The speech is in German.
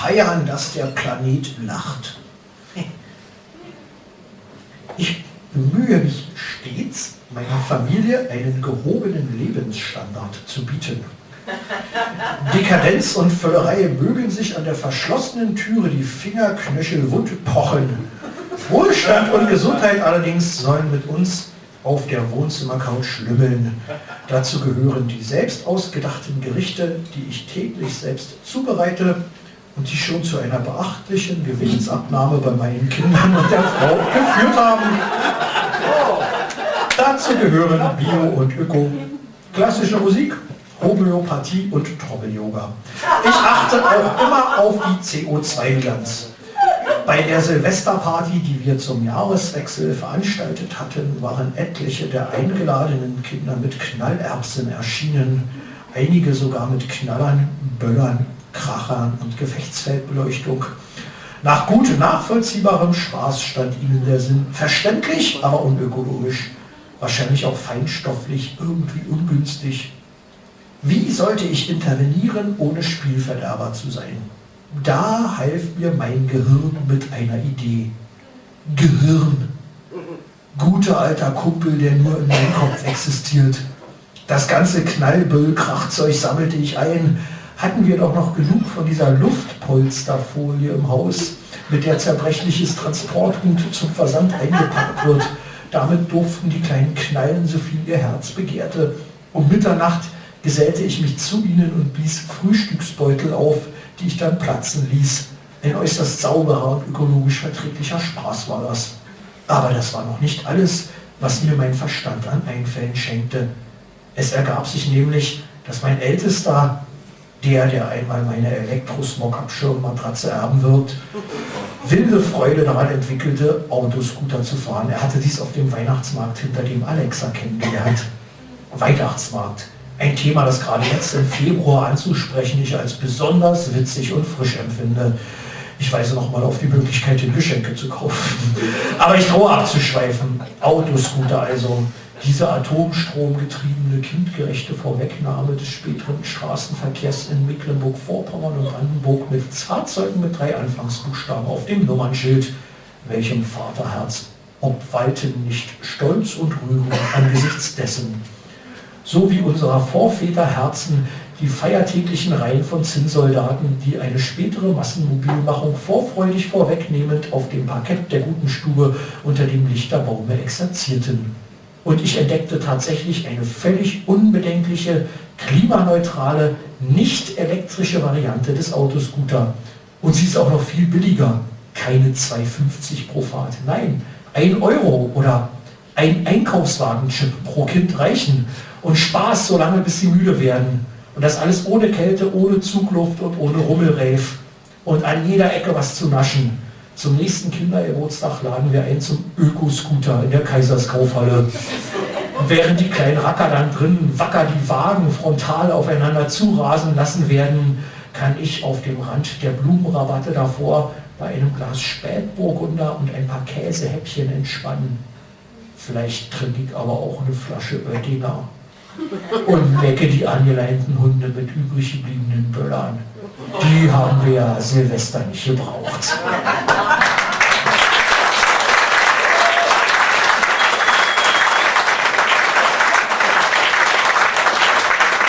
feiern, dass der Planet lacht. Ich bemühe mich stets, meiner Familie einen gehobenen Lebensstandard zu bieten. Dekadenz und Völlerei mögen sich an der verschlossenen Türe die Fingerknöchel wund pochen. Wohlstand und Gesundheit allerdings sollen mit uns auf der Wohnzimmercouch schlümmeln. Dazu gehören die selbst ausgedachten Gerichte, die ich täglich selbst zubereite und die schon zu einer beachtlichen Gewichtsabnahme bei meinen Kindern und der Frau geführt haben. Dazu gehören Bio und Öko, klassische Musik, Homöopathie und Trommel-Yoga. Ich achte auch immer auf die CO2-Bilanz. Bei der Silvesterparty, die wir zum Jahreswechsel veranstaltet hatten, waren etliche der eingeladenen Kinder mit Knallerbsen erschienen, einige sogar mit Knallern, Böllern, Krachern und Gefechtsfeldbeleuchtung. Nach gut nachvollziehbarem Spaß stand ihnen der Sinn verständlich, aber unökologisch, wahrscheinlich auch feinstofflich, irgendwie ungünstig. Wie sollte ich intervenieren, ohne Spielverderber zu sein? Da half mir mein Gehirn mit einer Idee. Gehirn. Guter alter Kumpel, der nur in meinem Kopf existiert. Das ganze Knallbüll-Krachzeug sammelte ich ein. Hatten wir doch noch genug von dieser Luftpolsterfolie im Haus, mit der zerbrechliches Transportgut zum Versand eingepackt wird. Damit durften die kleinen Knallen, so viel ihr Herz begehrte. Um Mitternacht gesellte ich mich zu ihnen und blies Frühstücksbeutel auf, die ich dann platzen ließ. Ein äußerst sauberer und ökologisch verträglicher Spaß war das. Aber das war noch nicht alles, was mir mein Verstand an Einfällen schenkte. Es ergab sich nämlich, dass mein Ältester, der einmal meine Elektrosmog-Abschirmmatratze erben wird, wilde Freude daran entwickelte, Autoscooter zu fahren. Er hatte dies auf dem Weihnachtsmarkt hinter dem Alexa kennengelernt. Weihnachtsmarkt. Ein Thema, das gerade jetzt im Februar anzusprechen ich als besonders witzig und frisch empfinde. Ich weise nochmal auf die Möglichkeit, den Geschenke zu kaufen. Aber ich drohe abzuschweifen. Autoscooter also. Diese atomstromgetriebene, kindgerechte Vorwegnahme des späteren Straßenverkehrs in Mecklenburg-Vorpommern und Brandenburg mit Fahrzeugen mit 3 Anfangsbuchstaben auf dem Nummernschild, welchem Vaterherz obwalten nicht Stolz und Rührung angesichts dessen. So wie unserer Vorväterherzen die feiertäglichen Reihen von Zinnsoldaten, die eine spätere Massenmobilmachung vorfreudig vorwegnehmend auf dem Parkett der guten Stube unter dem Lichterbaume exerzierten. Und ich entdeckte tatsächlich eine völlig unbedenkliche, klimaneutrale, nicht elektrische Variante des Autoscooter. Und sie ist auch noch viel billiger. Keine 2,50 pro Fahrt. Nein, 1 Euro oder ein Einkaufswagenchip pro Kind reichen. Und Spaß, solange bis sie müde werden. Und das alles ohne Kälte, ohne Zugluft und ohne Rummelreif. Und an jeder Ecke was zu naschen. Zum nächsten Kindergeburtstag laden wir ein zum Ökoscooter in der Kaiserskaufhalle. Und während die kleinen Racker dann drin wacker die Wagen frontal aufeinander zurasen lassen werden, kann ich auf dem Rand der Blumenrabatte davor bei einem Glas Spätburgunder und ein paar Käsehäppchen entspannen. Vielleicht trinke ich aber auch eine Flasche Oettinger und lecke die angeleinten Hunde mit übrig gebliebenen Böllern. Die haben wir ja Silvester nicht gebraucht.